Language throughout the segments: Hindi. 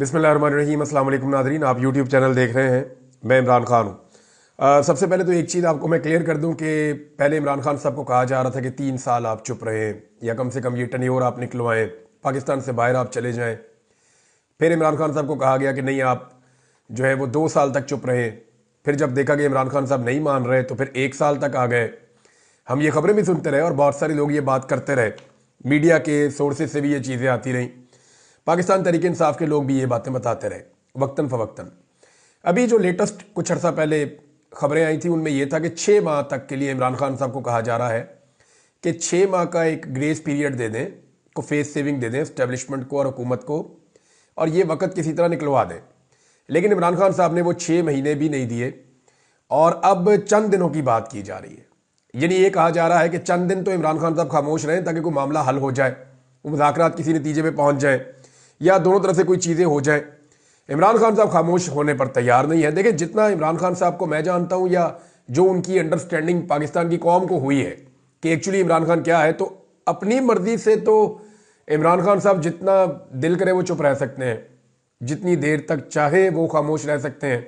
बिस्मिल्लाहिर्रहमानिर्रहीम। अस्सलाम वालेकुम नाज़रीन, आप यूट्यूब चैनल देख रहे हैं। मैं इमरान खान हूँ। सबसे पहले तो एक चीज़ आपको मैं क्लियर कर दूं कि पहले इमरान खान साहब को कहा जा रहा था कि 3 साल आप चुप रहें या कम से कम ये टन्योर आप निकलवाएं, पाकिस्तान से बाहर आप चले जाएं। फिर इमरान खान साहब को कहा गया कि नहीं, आप जो है वो 2 साल तक चुप रहें। फिर जब देखा कि इमरान खान साहब नहीं मान रहे तो फिर 1 साल तक आ गए। हम ये खबरें भी सुनते रहे और बहुत सारे लोग ये बात करते रहे, मीडिया के सोर्सेज से भी ये चीज़ें आती रहीं, पाकिस्तान तहरीक इंसाफ के लोग भी ये बातें बताते रहे वक्तन फ़वक्तन। अभी जो लेटेस्ट कुछ अर्सा पहले खबरें आई थी उनमें यह था कि 6 माह तक के लिए इमरान खान साहब को कहा जा रहा है कि 6 माह का एक ग्रेस पीरियड दे दें, को फेस सेविंग दे दें इस्टेब्लिशमेंट को और हुकूमत को, और ये वक्त किसी तरह निकलवा दें। लेकिन इमरान खान साहब ने वो 6 महीने भी नहीं दिए और अब चंद दिनों की बात की जा रही है। यानी ये कहा जा रहा है कि चंद दिन तो इमरान खान साहब खामोश रहें ताकि कोई मामला हल हो जाए, मुज़ाकरात किसी नतीजे पे पहुंच जाए या दोनों तरफ से कोई चीज़ें हो जाए। इमरान खान साहब खामोश होने पर तैयार नहीं है। देखिए, जितना इमरान खान साहब को मैं जानता हूं या जो उनकी अंडरस्टैंडिंग पाकिस्तान की कौम को हुई है कि एक्चुअली इमरान खान क्या है, तो अपनी मर्जी से तो इमरान खान साहब जितना दिल करे वो चुप रह सकते हैं, जितनी देर तक चाहे वो खामोश रह सकते हैं,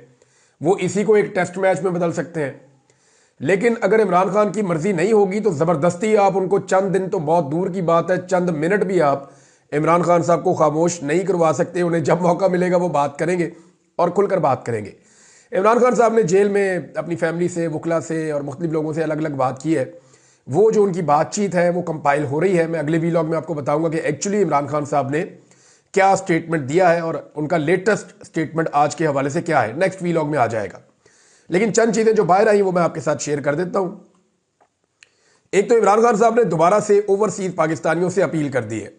वो इसी को एक टेस्ट मैच में बदल सकते हैं। लेकिन अगर इमरान खान की मर्जी नहीं होगी तो ज़बरदस्ती आप उनको चंद दिन तो बहुत दूर की बात है, चंद मिनट भी आप इमरान खान साहब को खामोश नहीं करवा सकते। उन्हें जब मौका मिलेगा वो बात करेंगे और खुलकर बात करेंगे। इमरान खान साहब ने जेल में अपनी फैमिली से, वकला से और मुख्तलिफ लोगों से अलग अलग बात की है। वो जो उनकी बातचीत है वो कंपाइल हो रही है। मैं अगले वीलॉग में आपको बताऊंगा कि एक्चुअली इमरान खान साहब ने क्या स्टेटमेंट दिया है और उनका लेटेस्ट स्टेटमेंट आज के हवाले से क्या है, नेक्स्ट वीलॉग में आ जाएगा। लेकिन चंद चीज़ें जो बाहर आई वो मैं आपके साथ शेयर कर देता हूं। एक तो इमरान खान साहब ने दोबारा से ओवरसीज पाकिस्तानियों से अपील कर दी है।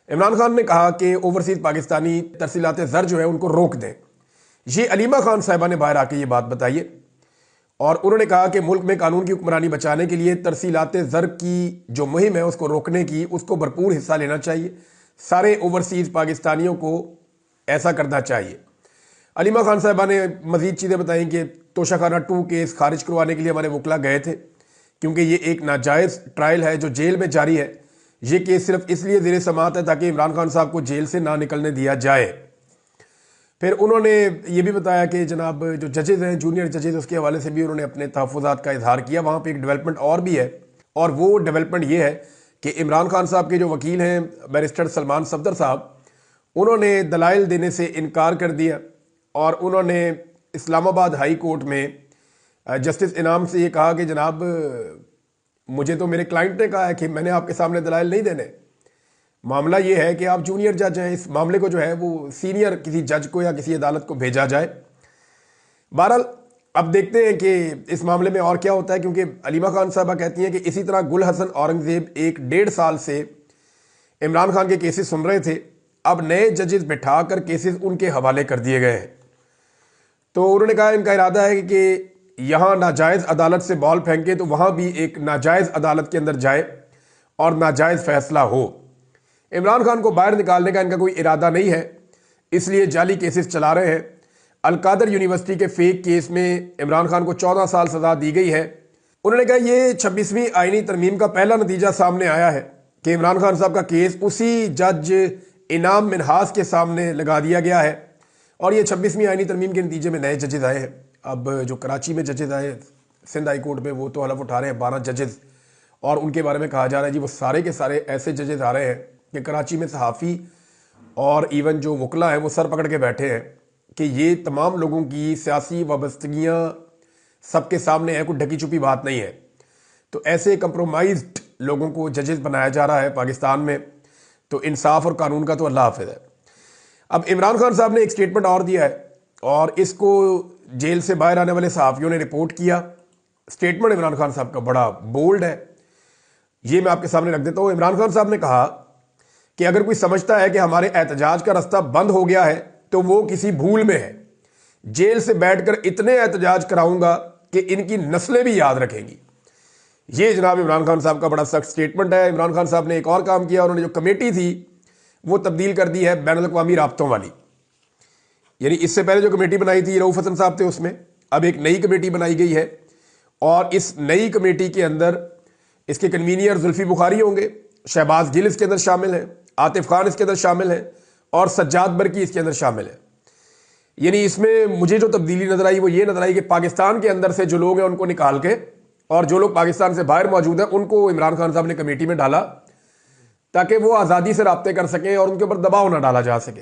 इमरान खान ने कहा कि ओवरसीज पाकिस्तानी तरसीलात ज़र जो है उनको रोक दें। ये अलीमा खान साहिबा ने बाहर आके ये बात बताई है और उन्होंने कहा कि मुल्क में कानून की हुक्मरानी बचाने के लिए तरसीलात ज़र की जो मुहिम है उसको रोकने की, उसको भरपूर हिस्सा लेना चाहिए। सारे ओवरसीज पाकिस्तानियों को ऐसा करना चाहिए। अलीमा खान साहिबा ने मजीद चीज़ें बताई कि तोशाखाना 2 केस खारिज करवाने के लिए हमारे वकला गए थे, क्योंकि ये एक नाजायज़ ट्रायल है जो जेल में जारी है। ये केस सिर्फ इसलिए ज़ेरे समाअत है ताकि इमरान खान साहब को जेल से ना निकलने दिया जाए। फिर उन्होंने ये भी बताया कि जनाब जो जजेज़ हैं, जूनियर जजेज़, उसके हवाले से भी उन्होंने अपने तहफ़्फ़ुज़ात का इजहार किया। वहाँ पे एक डेवलपमेंट और भी है और वो डेवलपमेंट ये है कि इमरान खान साहब के जो वकील हैं बैरिस्टर सलमान सफदर साहब, उन्होंने दलाइल देने से इनकार कर दिया और उन्होंने इस्लामाबाद हाई कोर्ट में जस्टिस इनाम से ये कहा कि जनाब मुझे तो मेरे क्लाइंट ने कहा है कि मैंने आपके सामने दलाइल नहीं देने। मामला ये है कि आप जूनियर जज हैं, इस मामले को जो है वो सीनियर किसी जज को या किसी अदालत को भेजा जाए। बहरहाल अब देखते हैं कि इस मामले में और क्या होता है, क्योंकि अलीमा खान साहबा कहती हैं कि इसी तरह गुल हसन औरंगजेब 1-1.5 साल से इमरान खान के केसेस सुन रहे थे। अब नए जजेस बिठा कर केसेस उनके हवाले कर दिए गए हैं। तो उन्होंने कहा इनका इरादा है कि यहाँ नाजायज़ अदालत से बॉल फेंके तो वहाँ भी एक नाजायज़ अदालत के अंदर जाए और नाजायज़ फैसला हो। इमरान खान को बाहर निकालने का इनका कोई इरादा नहीं है, इसलिए जाली केसेस चला रहे हैं। अलकादर यूनिवर्सिटी के फेक केस में इमरान खान को 14 साल सजा दी गई है। उन्होंने कहा ये 26वीं आईनी तरमीम का पहला नतीजा सामने आया है कि इमरान खान साहब का केस उसी जज इनाम मिनहास के सामने लगा दिया गया है और ये 26वीं आईनी तरमीम के नतीजे में नए जजेस आए हैं। अब जो कराची में जजेस आए सिंध हाई कोर्ट में, वो तो हलफ उठा रहे हैं 12 जजेस, और उनके बारे में कहा जा रहा है जी वो सारे के सारे ऐसे जजेस आ रहे हैं कि कराची में सहाफ़ी और इवन जो वकला हैं वो सर पकड़ के बैठे हैं कि ये तमाम लोगों की सियासी वाबस्तगियाँ सबके सामने है, कोई ढकी छुपी बात नहीं है। तो ऐसे कंप्रोमाइज्ड लोगों को जजेस बनाया जा रहा है पाकिस्तान में। तो इंसाफ और कानून का तो अल्लाह हाफ़िज़ है। अब इमरान खान साहब ने एक स्टेटमेंट और दिया है और इसको जेल से बाहर आने वाले सहाफ़ियों ने रिपोर्ट किया। स्टेटमेंट इमरान खान साहब का बड़ा बोल्ड है, ये मैं आपके सामने रख देता हूँ। इमरान खान साहब ने कहा कि अगर कोई समझता है कि हमारे एहतजाज का रास्ता बंद हो गया है तो वो किसी भूल में है। जेल से बैठकर इतने एहतजाज कराऊंगा कि इनकी नस्लें भी याद रखेंगी। ये जनाब इमरान खान साहब का बड़ा सख्त स्टेटमेंट है। इमरान खान साहब ने एक और काम किया, उन्होंने जो कमेटी थी वो तब्दील कर दी है बैनुल-अक़वामी राब्तों वाली। यानी इससे पहले जो कमेटी बनाई थी रऊफ हसन साहब थे, उसमें अब एक नई कमेटी बनाई गई है और इस नई कमेटी के अंदर इसके कन्वीनियर जुल्फी बुखारी होंगे, शहबाज गिल इसके अंदर शामिल हैं, आतिफ खान इसके अंदर शामिल हैं और सज्जाद बरकी इसके अंदर शामिल है। यानी इसमें मुझे जो तब्दीली नजर आई वो ये नजर आई कि पाकिस्तान के अंदर से जो लोग हैं उनको निकाल के और जो लोग पाकिस्तान से बाहर मौजूद हैं उनको इमरान खान साहब ने कमेटी में डाला ताकि वो आज़ादी से राब्ते कर सकें और उनके ऊपर दबाव ना डाला जा सके।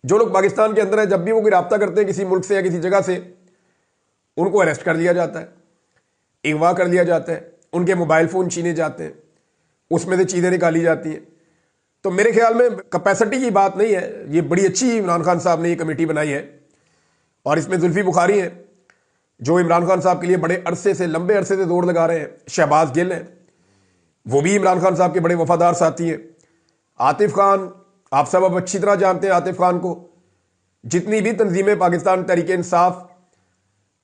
जो लोग पाकिस्तान के अंदर हैं, जब भी वो कोई राब्ता करते हैं किसी मुल्क से या किसी जगह से, उनको अरेस्ट कर लिया जाता है, अगवा कर लिया जाता है, उनके मोबाइल फ़ोन छीने जाते हैं, उसमें से चीज़ें निकाली जाती हैं। तो मेरे ख्याल में कैपेसिटी की बात नहीं है, ये बड़ी अच्छी इमरान खान साहब ने ये कमेटी बनाई है। और इसमें जुल्फी बुखारी हैं जो इमरान खान साहब के लिए बड़े अरसे से, लंबे अरसे से दौड़ लगा रहे हैं। शहबाज गिल हैं, वो भी इमरान खान साहब के बड़े वफादार साथी हैं। आतिफ खान, आप सब अब अच्छी तरह जानते हैं आतिफ खान को। जितनी भी तंजीमें पाकिस्तान तहरीक इंसाफ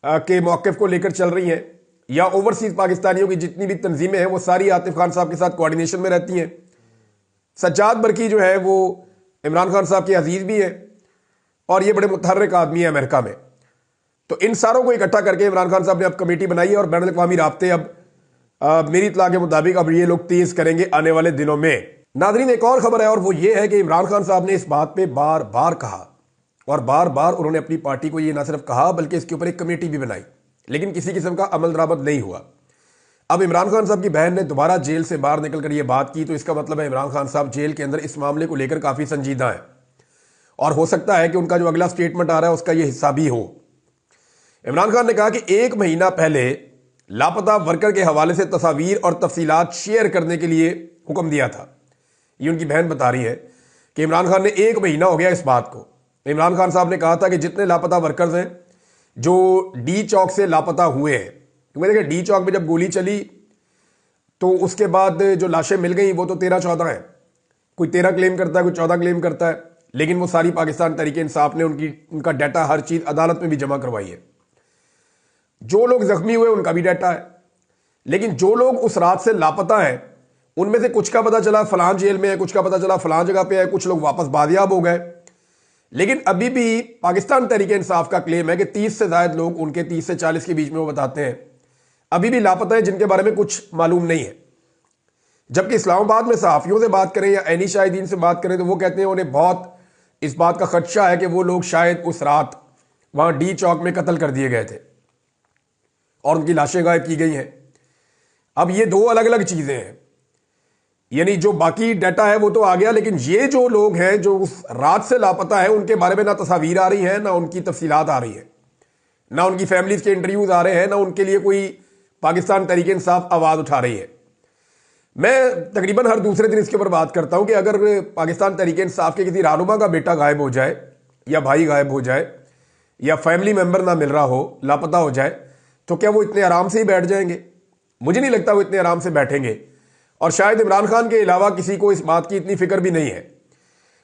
के मौक़िफ़ को लेकर चल रही हैं या ओवरसीज़ पाकिस्तानियों की जितनी भी तंजीमें हैं वो सारी आतिफ खान साहब के साथ कोऑर्डिनेशन में रहती हैं। सज्जाद बरकी जो है वो इमरान खान साहब के अजीज़ भी है और ये बड़े मुतहर्रिक आदमी है अमेरिका में। तो इन सारों को इकट्ठा करके इमरान खान साहब ने अब कमेटी बनाई है और बैनुल अक़वामी राब्ते अब मेरी इत्तला के मुताबिक अब ये लोग तेज़ करेंगे आने वाले दिनों में। नाज़रीन, एक और खबर है और वो ये है कि इमरान खान साहब ने इस बात पे बार बार कहा और बार बार उन्होंने अपनी पार्टी को ये ना सिर्फ कहा बल्कि इसके ऊपर एक कमेटी भी बनाई, लेकिन किसी किस्म का अमल दरामद नहीं हुआ। अब इमरान खान साहब की बहन ने दोबारा जेल से बाहर निकलकर ये बात की, तो इसका मतलब है इमरान खान साहब जेल के अंदर इस मामले को लेकर काफ़ी संजीदा है और हो सकता है कि उनका जो अगला स्टेटमेंट आ रहा है उसका ये हिस्सा भी हो। इमरान खान ने कहा कि 1 महीना पहले लापता वर्कर के हवाले से तस्वीर और तफसीलात शेयर करने के लिए हुक्म दिया था। ये उनकी बहन बता रही है कि इमरान खान ने 1 महीना हो गया इस बात को। इमरान खान साहब ने कहा था कि जितने लापता वर्कर्स हैं जो डी चौक से लापता हुए हैं, क्योंकि देखिए डी चौक में जब गोली चली तो उसके बाद जो लाशें मिल गई वो तो 13-14 हैं। कोई 13 क्लेम करता है, कोई 14 क्लेम करता है, लेकिन वो सारी पाकिस्तान तहरीक इंसाफ ने उनका डाटा हर चीज़ अदालत में भी जमा करवाई है। जो लोग जख्मी हुए उनका भी डाटा है, लेकिन जो लोग उस रात से लापता हैं उनमें से कुछ का पता चला फलां जेल में है, कुछ का पता चला फलां जगह पे है, कुछ लोग वापस बादियाब हो गए। लेकिन अभी भी पाकिस्तान तहरीक इंसाफ का क्लेम है कि 30 से ज़ायद लोग, उनके 30 से 40 के बीच में वो बताते हैं, अभी भी लापता हैं जिनके बारे में कुछ मालूम नहीं है। जबकि इस्लामाबाद में सहाफ़ियों से बात करें या ऐनी शाहिदीन से बात करें तो वो कहते हैं उन्हें बहुत इस बात का खदशा है कि वो लोग शायद उस रात वहाँ डी चौक में कत्ल कर दिए गए थे और उनकी लाशें गायब की गई हैं। अब ये 2 अलग अलग चीज़ें हैं, यानी जो बाकी डाटा है वो तो आ गया, लेकिन ये जो लोग हैं जो उस रात से लापता है उनके बारे में ना तस्वीर आ रही है, ना उनकी तफसीलात आ रही है, ना उनकी फैमिलीज के इंटरव्यूज आ रहे हैं, ना उनके लिए कोई पाकिस्तान तहरीक इंसाफ आवाज़ उठा रही है। मैं तकरीबन हर दूसरे दिन इसके ऊपर बात करता हूं कि अगर पाकिस्तान तहरीक इंसाफ के किसी रहनुमा का बेटा गायब हो जाए या भाई गायब हो जाए या फैमिली मेम्बर ना मिल रहा हो, लापता हो जाए, तो क्या वो इतने आराम से ही बैठ जाएंगे? मुझे नहीं लगता वो इतने आराम से बैठेंगे और शायद इमरान खान के अलावा किसी को इस बात की इतनी फिक्र भी नहीं है।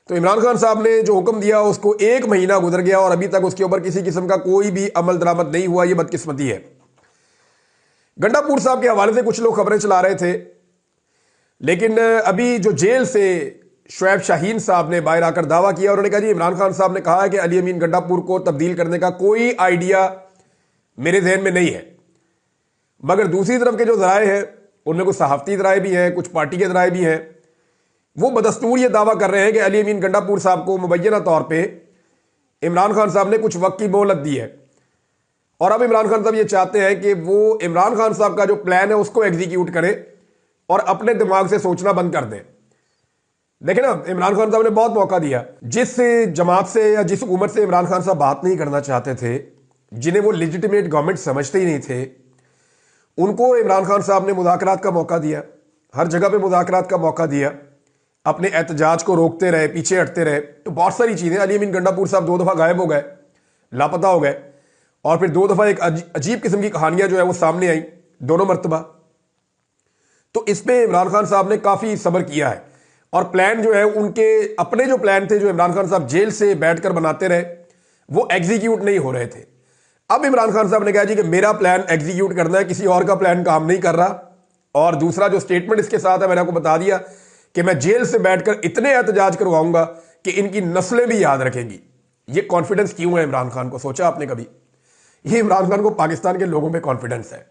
तो इमरान खान साहब ने जो हुक्म दिया उसको 1 महीना गुजर गया और अभी तक उसके ऊपर किसी किस्म का कोई भी अमल दरामद नहीं हुआ। ये बदकिस्मती है। गंडापुर साहब के हवाले से कुछ लोग खबरें चला रहे थे, लेकिन अभी जो जेल से शुएब शाहीन साहब ने बाहर आकर दावा किया, उन्होंने कहा जी इमरान खान साहब ने कहा है कि अली अमीन गंडापुर को तब्दील करने का कोई आइडिया मेरे जहन में नहीं है। मगर दूसरी तरफ के जो ज़राए हैं उनमें कुछ सहाफ़ती ज़राए भी हैं, कुछ पार्टी के ज़राए भी हैं, वो बदस्तूर ये दावा कर रहे हैं कि अली अमीन गंडापुर साहब को मुबैना तौर पे इमरान खान साहब ने कुछ वक्त की मोहलत दी है और अब इमरान खान साहब ये चाहते हैं कि वो इमरान खान साहब का जो प्लान है उसको एग्जीक्यूट करें और अपने दिमाग से सोचना बंद कर दें। देखें ना, इमरान खान साहब ने बहुत मौका दिया। जिस जमात से या जिस हुकूमत से इमरान खान साहब बात नहीं करना चाहते थे, जिन्हें वो लेजिटिमेट गवर्नमेंट समझते ही नहीं थे, उनको इमरान खान साहब ने मुज़ाकरात का मौका दिया, हर जगह पे मुज़ाकरात का मौका दिया, अपने एहतजाज को रोकते रहे, पीछे हटते रहे। तो बहुत सारी चीज़ें, अली अमीन गंडापुर साहब 2 दफ़ा गायब हो गए, लापता हो गए और फिर 2 दफ़ा एक अजीब किस्म की कहानियां जो है वो सामने आई, दोनों मरतबा। तो इस पर इमरान खान साहब ने काफ़ी सब्र किया है और प्लान जो है उनके अपने जो प्लान थे जो इमरान खान साहब जेल से बैठकर बनाते रहे वो एग्जीक्यूट नहीं हो रहे थे। अब इमरान खान साहब ने कहा जी कि मेरा प्लान एग्जीक्यूट करना है, किसी और का प्लान काम नहीं कर रहा। और दूसरा जो स्टेटमेंट इसके साथ है, मैंने आपको बता दिया कि मैं जेल से बैठकर इतने एहतजाज करवाऊंगा कि इनकी नस्लें भी याद रखेंगी। ये कॉन्फिडेंस क्यों है इमरान खान को, सोचा आपने कभी? ये इमरान खान को पाकिस्तान के लोगों में कॉन्फिडेंस है।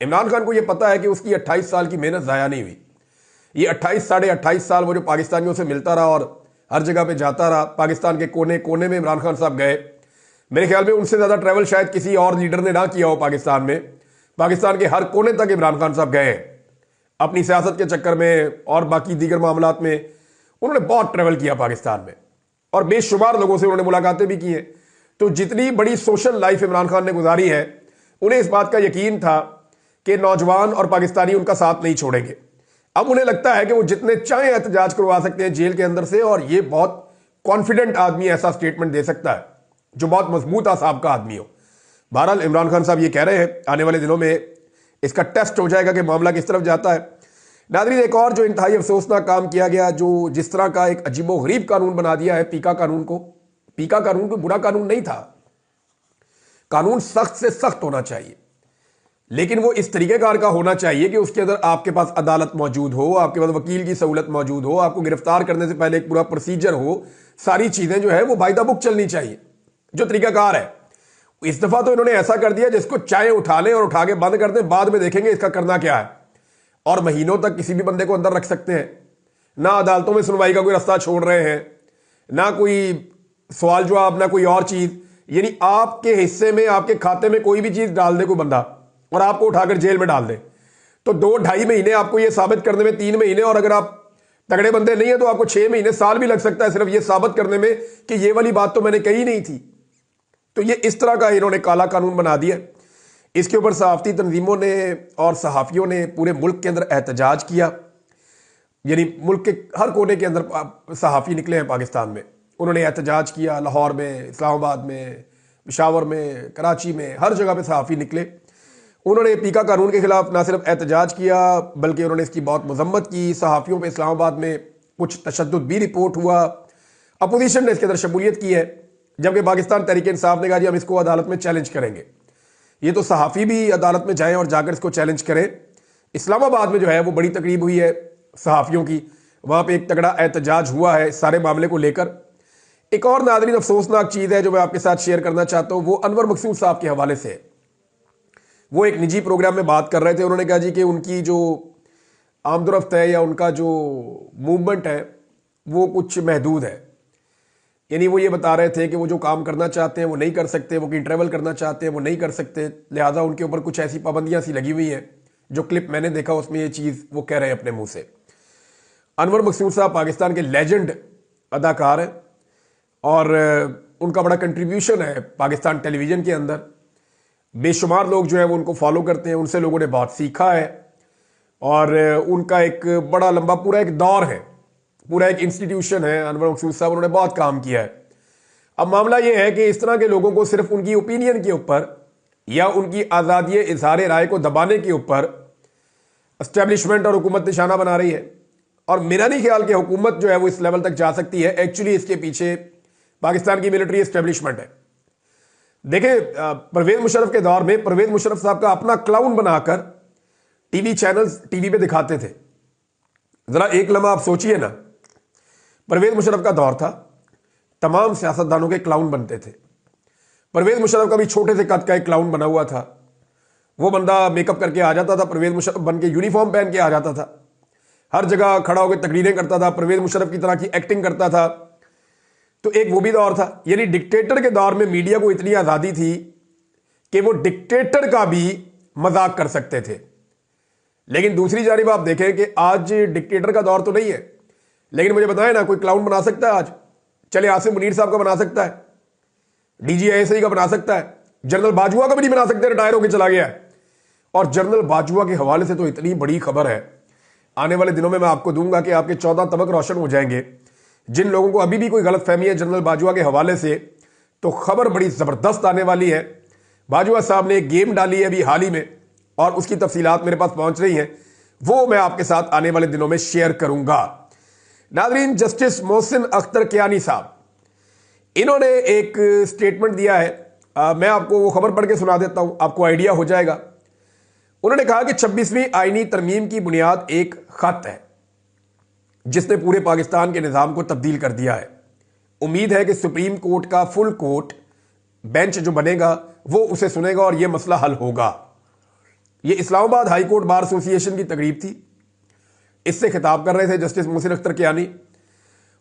इमरान खान को यह पता है कि उसकी 28 साल की मेहनत ज़ाया नहीं हुई। ये 28 साढ़े 28 साल वो जो पाकिस्तानियों से मिलता रहा और हर जगह पे जाता रहा, पाकिस्तान के कोने कोने में इमरान खान साहब गए। मेरे ख्याल में उनसे ज़्यादा ट्रैवल शायद किसी और लीडर ने ना किया हो पाकिस्तान में। पाकिस्तान के हर कोने तक इमरान खान साहब गए अपनी सियासत के चक्कर में और बाकी दीगर मामलात में। उन्होंने बहुत ट्रैवल किया पाकिस्तान में और बेशुमार लोगों से उन्होंने मुलाकातें भी की हैं। तो जितनी बड़ी सोशल लाइफ इमरान खान ने गुजारी है, उन्हें इस बात का यकीन था कि नौजवान और पाकिस्तानी उनका साथ नहीं छोड़ेंगे। अब उन्हें लगता है कि वो जितने चाहे एहतजाज करवा सकते हैं जेल के अंदर से, और ये बहुत कॉन्फिडेंट आदमी ऐसा स्टेटमेंट दे सकता है जो बहुत मजबूत आसाब का आदमी हो। बहरहाल इमरान खान साहब ये कह रहे हैं, आने वाले दिनों में इसका टेस्ट हो जाएगा कि मामला किस तरफ जाता है। नाज़रीन, एक और जो इंतहाई अफसोसनाक काम किया गया, जो जिस तरह का एक अजीबोगरीब कानून बना दिया है पीका कानून को। पीका कानून कोई बुरा कानून नहीं था, कानून सख्त से सख्त होना चाहिए, लेकिन वो इस तरीकेकार का होना चाहिए कि उसके अंदर आपके पास अदालत मौजूद हो, आपके पास वकील की सहूलत मौजूद हो, आपको गिरफ्तार करने से पहले एक पूरा प्रोसीजर हो, सारी चीजें जो है वो बाय द बुक चलनी चाहिए, जो तरीकाकार है। इस दफा तो इन्होंने ऐसा कर दिया जिसको चाहे उठा लें और उठा के बंद कर दें, बाद में देखेंगे इसका करना क्या है। और महीनों तक किसी भी बंदे को अंदर रख सकते हैं, ना अदालतों में सुनवाई का कोई रास्ता छोड़ रहे हैं, ना कोई सवाल जवाब, ना कोई और चीज। यानी आपके हिस्से में, आपके खाते में कोई भी चीज डाल दे कोई बंदा और आपको उठाकर जेल में डाल दे, तो 2-2.5 महीने आपको यह साबित करने में, 3 महीने, और अगर आप तगड़े बंदे नहीं है तो आपको 6 महीने, साल भी लग सकता है सिर्फ यह साबित करने में कि यह वाली बात तो मैंने कही नहीं थी। तो ये इस तरह का इन्होंने काला कानून बना दिया। इसके ऊपर सहाफती तंजीमों ने और सहाफ़ियों ने पूरे मुल्क के अंदर एहतजाज किया। यानी मुल्क के हर कोने के अंदर सहाफ़ी निकले हैं पाकिस्तान में, उन्होंने एहतजाज किया। लाहौर में, इस्लामाबाद में, पेशावर में, कराची में, हर जगह पे सहाफ़ी निकले। उन्होंने पीका कानून के खिलाफ ना सिर्फ एहतजाज किया बल्कि उन्होंने इसकी बहुत मजम्मत की। सहाफ़ियों पे इस्लामाबाद में कुछ तशद्दुद भी रिपोर्ट हुआ, अपोजिशन ने इसके अंदर शमूलियत की है, जबकि पाकिस्तान तहरीक इंसाफ ने कहा जी हम इसको अदालत में चैलेंज करेंगे। ये तो सहाफ़ी भी अदालत में जाएं और जाकर इसको चैलेंज करें। इस्लामाबाद में जो है वो बड़ी तकरीब हुई है सहाफ़ियों की, वहाँ पे एक तगड़ा एहतजाज हुआ है सारे मामले को लेकर। एक और नाज़रीन अफसोसनाक चीज़ है जो मैं आपके साथ शेयर करना चाहता हूँ, वो अनवर मकसूद साहब के हवाले से। वो एक निजी प्रोग्राम में बात कर रहे थे, उन्होंने कहा जी कि उनकी जो आमदोरफ्त है या उनका जो मूवमेंट है वो कुछ महदूद है। यानी वो ये बता रहे थे कि वो जो काम करना चाहते हैं वो नहीं कर सकते, वो कहीं ट्रैवल करना चाहते हैं वो नहीं कर सकते, लिहाजा उनके ऊपर कुछ ऐसी पाबंदियां सी लगी हुई हैं। जो क्लिप मैंने देखा उसमें ये चीज़ वो कह रहे हैं अपने मुंह से। अनवर मकसूद साहब पाकिस्तान के लेजेंड अदाकार हैं और उनका बड़ा कंट्रीब्यूशन है पाकिस्तान टेलीविज़न के अंदर। बेशुमार लोग जो है वो उनको फॉलो करते हैं, उनसे लोगों ने बहुत सीखा है और उनका एक बड़ा लंबा पूरा एक दौर है, पूरा एक इंस्टीट्यूशन है। अनवर मकसूद साहब उन्होंने बहुत काम किया है। अब मामला यह है कि इस तरह के लोगों को सिर्फ उनकी ओपिनियन के ऊपर या उनकी आज़ादी इज़हार राय को दबाने के ऊपर एस्टेब्लिशमेंट और हुकूमत निशाना बना रही है। और मेरा नहीं ख्याल कि हुकूमत जो है वो इस लेवल तक जा सकती है। एक्चुअली इसके पीछे पाकिस्तान की मिलिट्री एस्टेब्लिशमेंट है। देखें, परवेज मुशर्रफ के दौर में परवेज मुशर्रफ साहब का अपना क्लाउन बनाकर टीवी चैनल्स टीवी पे दिखाते थे। जरा एक लम्हा आप सोचिए ना, परवेज मुशर्रफ का दौर था, तमाम सियासतदानों के क्लाउन बनते थे। परवेज मुशर्रफ का भी छोटे से कद का एक क्लाउन बना हुआ था। वो बंदा मेकअप करके आ जाता था, परवेज मुशर्रफ बन के यूनिफॉर्म पहन के आ जाता था, हर जगह खड़ा होकर तकरीरें करता था, परवेज मुशर्रफ की तरह की एक्टिंग करता था। तो एक वो भी दौर था। यानी डिक्टेटर के दौर में मीडिया को इतनी आज़ादी थी कि वो डिक्टेटर का भी मजाक कर सकते थे। लेकिन दूसरी जानिब आप देखें कि आज डिक्टेटर का दौर तो नहीं है, लेकिन मुझे बताएं ना, कोई क्लाउन बना सकता है आज? चले आसिम मुनीर साहब का बना सकता है, DGISI का बना सकता है, जनरल बाजवा का भी नहीं बना सकते, रिटायर होकर चला गया है। और जनरल बाजवा के हवाले से तो इतनी बड़ी खबर है, आने वाले दिनों में मैं आपको दूंगा कि आपके 14 तबक रोशन हो जाएंगे। जिन लोगों को अभी भी कोई गलत फहमी है जनरल बाजवा के हवाले से, तो खबर बड़ी जबरदस्त आने वाली है। बाजवा साहब ने एक गेम डाली है अभी हाल ही में और उसकी तफसीलात मेरे पास पहुंच रही हैं, वो मैं आपके साथ आने वाले दिनों में शेयर करूंगा। नाज़रीन, जस्टिस मोहसिन अख्तर कियानी साहब, इन्होंने एक स्टेटमेंट दिया है। मैं आपको वो खबर पढ़ के सुना देता हूं, आपको आइडिया हो जाएगा। उन्होंने कहा कि 26वीं आईनी तरमीम की बुनियाद एक खत है जिसने पूरे पाकिस्तान के निज़ाम को तब्दील कर दिया है। उम्मीद है कि सुप्रीम कोर्ट का फुल कोर्ट बेंच जो बनेगा वो उसे सुनेगा और यह मसला हल होगा। यह Islamabad high court bar association की तकरीब थी, इससे खिताब कर रहे थे जस्टिस मोहसिन अख्तर कियानी।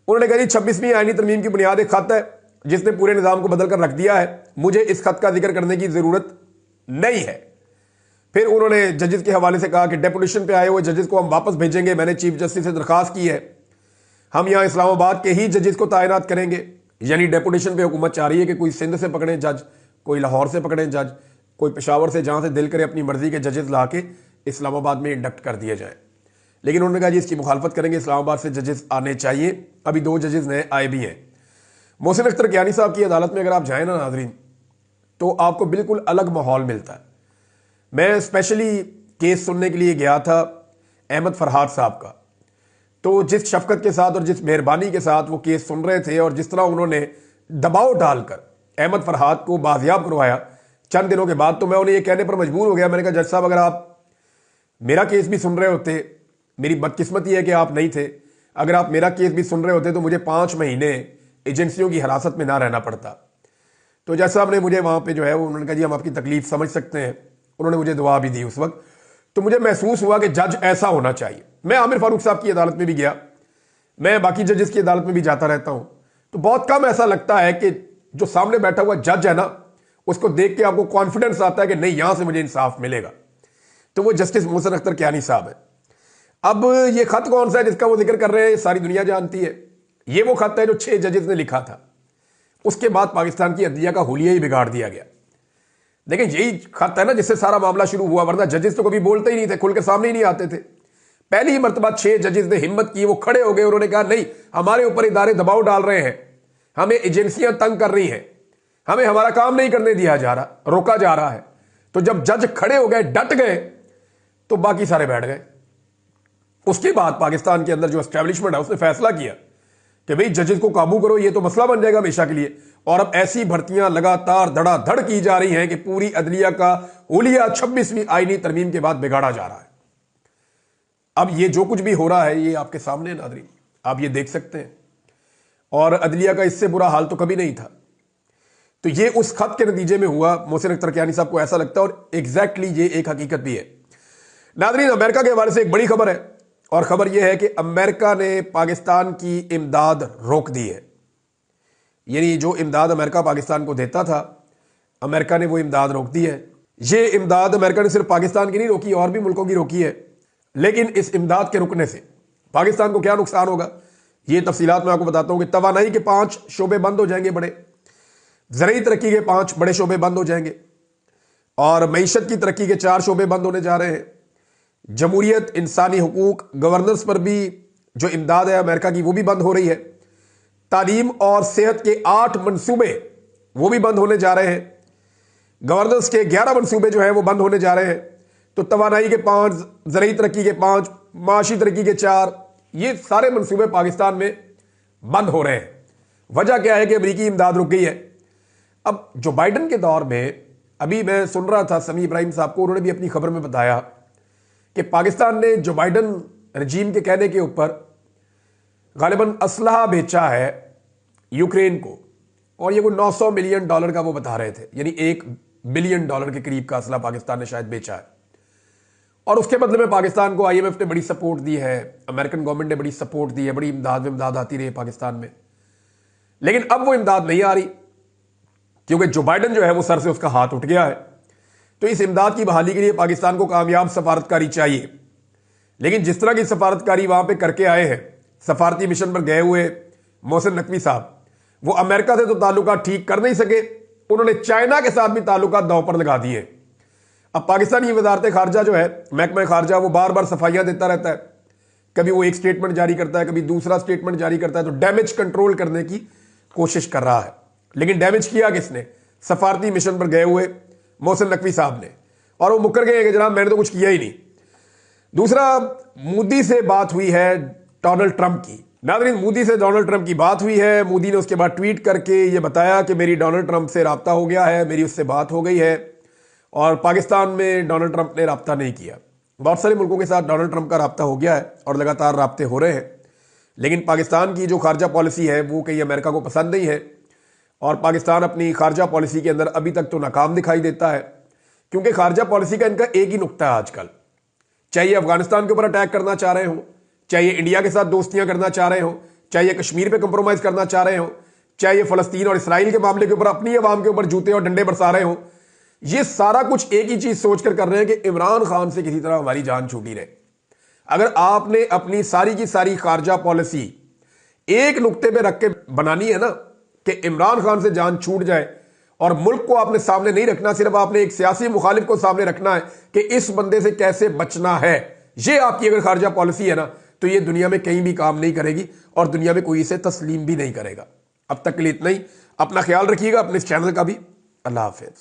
उन्होंने कहा जी 26वीं आईनी तरमीम की बुनियाद एक खत है जिसने पूरे निज़ाम को बदल कर रख दिया है, मुझे इस खत का जिक्र करने की ज़रूरत नहीं है। फिर उन्होंने जजेस के हवाले से कहा कि डेपुटेशन पे आए हुए जजेस को हम वापस भेजेंगे, मैंने चीफ जस्टिस से दरखास्त की है, हम यहाँ इस्लामाबाद के ही जजेस को तैनात करेंगे। यानी डेपुटेशन पे हुकूमत चाह रही है कि कोई सिंध से पकड़ें जज, कोई लाहौर से पकड़ें जज, कोई पेशावर से, जहाँ से दिल करे अपनी मर्जी के जजेस ला के इस्लामाबाद में इंडक्ट कर दिए जाएँ। लेकिन उन्होंने कहा जी इसकी मुखालफत करेंगे, इस्लामाबाद से जजेस आने चाहिए। अभी 2 जजेस नए आए भी हैं। मोहसिन अख्तर कियानी साहब की अदालत में अगर आप जाएँ ना नाजरीन, तो आपको बिल्कुल अलग माहौल मिलता है। मैं स्पेशली केस सुनने के लिए गया था अहमद फरहाद साहब का, तो जिस शफकत के साथ और जिस मेहरबानी के साथ वो केस सुन रहे थे और जिस तरह उन्होंने दबाव डालकर अहमद फरहाद को बाजियाब करवाया चंद दिनों के बाद, तो मैं उन्हें ये कहने पर मजबूर हो गया। मैंने कहा जज साहब अगर आप मेरा केस भी सुन रहे होते, मेरी बदकिस्मती है कि आप नहीं थे, अगर आप मेरा केस भी सुन रहे होते तो मुझे 5 महीने एजेंसियों की हिरासत में ना रहना पड़ता। तो जज साहब ने मुझे वहाँ पे जो है वो उन्होंने कहा जी हम आपकी तकलीफ समझ सकते हैं। उन्होंने मुझे दुआ भी दी उस वक्त। तो मुझे महसूस हुआ कि जज ऐसा होना चाहिए। मैं आमिर फारूक साहब की अदालत में भी गया, मैं बाकी जजेस की अदालत में भी जाता रहता हूँ, तो बहुत कम ऐसा लगता है कि जो सामने बैठा हुआ जज है ना, उसको देख के आपको कॉन्फिडेंस आता है कि नहीं यहां से मुझे इंसाफ मिलेगा। तो वो जस्टिस मोहसिन अख्तर कियानी साहब है। अब ये खत कौन सा है जिसका वो जिक्र कर रहे हैं, सारी दुनिया जानती है। ये वो खत है जो 6 जजेस ने लिखा था। उसके बाद पाकिस्तान की अदलिया का हुलिया ही बिगाड़ दिया गया। लेकिन यही खत है ना जिससे सारा मामला शुरू हुआ, वरना जजेस तो कभी बोलते ही नहीं थे, खुल के सामने ही नहीं आते थे। पहली ही मरतबा 6 जजेस ने हिम्मत की, वो खड़े हो गए, उन्होंने कहा नहीं हमारे ऊपर इदारे दबाव डाल रहे हैं, हमें एजेंसियां तंग कर रही हैं, हमें हमारा काम नहीं करने दिया जा रहा, रोका जा रहा है। तो जब जज खड़े हो गए, डट गए, तो बाकी सारे बैठ गए। उसके बाद पाकिस्तान के अंदर जो एस्टेब्लिशमेंट है उसने फैसला किया कि भाई जजेस को काबू करो, ये तो मसला बन जाएगा हमेशा के लिए। और अब ऐसी भर्तियां लगातार धड़ाधड़ की जा रही हैं कि पूरी अदलिया का हुलिया 26वीं आईनी तरमीम के बाद बिगाड़ा जा रहा है। अब ये जो कुछ भी हो रहा है ये आपके सामने नाज़रीन, आप ये देख सकते हैं। और अदलिया का इससे बुरा हाल तो कभी नहीं था। तो ये उस खत के नतीजे में हुआ। मोहसिन अख्तर कियानी साहब को ऐसा लगता है, और एग्जैक्टली ये एक हकीकत भी है। नाज़रीन, अमेरिका के हवाले से एक बड़ी खबर है, और खबर यह है कि अमेरिका ने पाकिस्तान की इमदाद रोक दी है। यानी जो इमदाद अमेरिका पाकिस्तान को देता था, अमेरिका ने वो इमदाद रोक दी है। ये इमदाद अमेरिका ने सिर्फ पाकिस्तान की नहीं रोकी, और भी मुल्कों की रोकी है। लेकिन इस इमदाद के रुकने से पाकिस्तान को क्या नुकसान होगा, ये तफसीलात मैं आपको बताता हूं कि तवानाई के 5 शोबे बंद हो जाएंगे बड़े, ज़रूरी तरक्की के 5 बड़े शोबे बंद हो जाएंगे, और मईशत की तरक्की के 4 शोबे बंद होने जा रहे हैं। जमहूरियत, इंसानी हुकूक, गवर्नेंस पर भी जो इमदाद है अमेरिका की वो भी बंद हो रही है। तालीम और सेहत के 8 मनसूबे वो भी बंद होने जा रहे हैं। गवर्नेंस के 11 मनसूबे जो हैं वो बंद होने जा रहे हैं। तो तवानाई के 5, ज़रूरी तरक्की के 5, माशी तरक्की के 4, ये सारे मनसूबे पाकिस्तान में बंद हो रहे हैं। वजह क्या है कि अमरीकी इमदाद रुक गई है। अब जो बाइडन के दौर में, अभी मैं सुन रहा था समी इब्राहिम साहब को, उन्होंने भी अपनी खबर में बताया कि पाकिस्तान ने जो बाइडन रजीम के कहने के ऊपर गालिबन असलहा बेचा है यूक्रेन को, और ये वो $900 मिलियन का वो बता रहे थे, यानी $1 बिलियन के करीब का असला पाकिस्तान ने शायद बेचा है। और उसके बदले में पाकिस्तान को IMF ने बड़ी सपोर्ट दी है, अमेरिकन गवर्नमेंट ने बड़ी सपोर्ट दी है, बड़ी इमदाद आती रही है पाकिस्तान में। लेकिन अब वो इमदाद नहीं आ रही, क्योंकि जो बाइडन जो है वो सर से उसका हाथ उठ गया है। तो इस इमदाद की बहाली के लिए पाकिस्तान को कामयाब सफारतकारी चाहिए। लेकिन जिस तरह की सफारतकारी वहां पे करके आए हैं, सफारती मिशन पर गए हुए मोहसिन नकवी साहब, वो अमेरिका से तो ताल्लुकात ठीक कर नहीं सके, उन्होंने चाइना के साथ भी ताल्लुकात दांव पर लगा दिए। अब पाकिस्तानी वजारत खारजा जो है, महकमा खारजा, वो बार बार सफाइयां देता रहता है। कभी वो एक स्टेटमेंट जारी करता है, कभी दूसरा स्टेटमेंट जारी करता है, तो डैमेज कंट्रोल करने की कोशिश कर रहा है। लेकिन डैमेज किया किसने? सफारती मिशन पर गए हुए मोहसिन नकवी साहब ने, और वो मुकर गए कि जनाब मैंने तो कुछ किया ही नहीं। दूसरा, मोदी से बात हुई है डोनाल्ड ट्रंप की। नाज़रीन, मोदी से डोनाल्ड ट्रंप की बात हुई है। मोदी ने उसके बाद ट्वीट करके ये बताया कि मेरी डोनाल्ड ट्रंप से राब्ता हो गया है, मेरी उससे बात हो गई है, और पाकिस्तान में डोनाल्ड ट्रंप ने राब्ता नहीं किया। बहुत सारे मुल्कों के साथ डोनाल्ड ट्रंप का राब्ता हो गया है और लगातार राब्ते हो रहे हैं। लेकिन पाकिस्तान की जो खारजा पॉलिसी है वो कहीं अमेरिका को पसंद नहीं है, और पाकिस्तान अपनी खारजा पॉलिसी के अंदर अभी तक तो नाकाम दिखाई देता है। क्योंकि खारजा पॉलिसी का इनका एक ही नुक्ता है आजकल, चाहे अफगानिस्तान के ऊपर अटैक करना चाह रहे हो, चाहे इंडिया के साथ दोस्तियां करना चाह रहे हो, चाहे ये कश्मीर पे कंप्रोमाइज करना चाह रहे हो, चाहे ये फलस्तीन और इसराइल के मामले के ऊपर अपनी अवाम के ऊपर जूते और डंडे बरसा रहे हो, ये सारा कुछ एक ही चीज सोचकर कर रहे हैं कि इमरान खान से किसी तरह हमारी जान छूटी रहे। अगर आपने अपनी सारी की सारी खारजा पॉलिसी एक नुक्ते पे रख के बनानी है ना कि इमरान खान से जान छूट जाए, और मुल्क को आपने सामने नहीं रखना, सिर्फ आपने एक सियासी मुखालिफ को सामने रखना है कि इस बंदे से कैसे बचना है, ये आपकी अगर खारजा पॉलिसी है ना, तो ये दुनिया में कहीं भी काम नहीं करेगी और दुनिया में कोई इसे तस्लीम भी नहीं करेगा। अब तक के लिए इतना ही। अपना ख्याल रखिएगा, अपने इस चैनल का भी। अल्लाह हाफिज।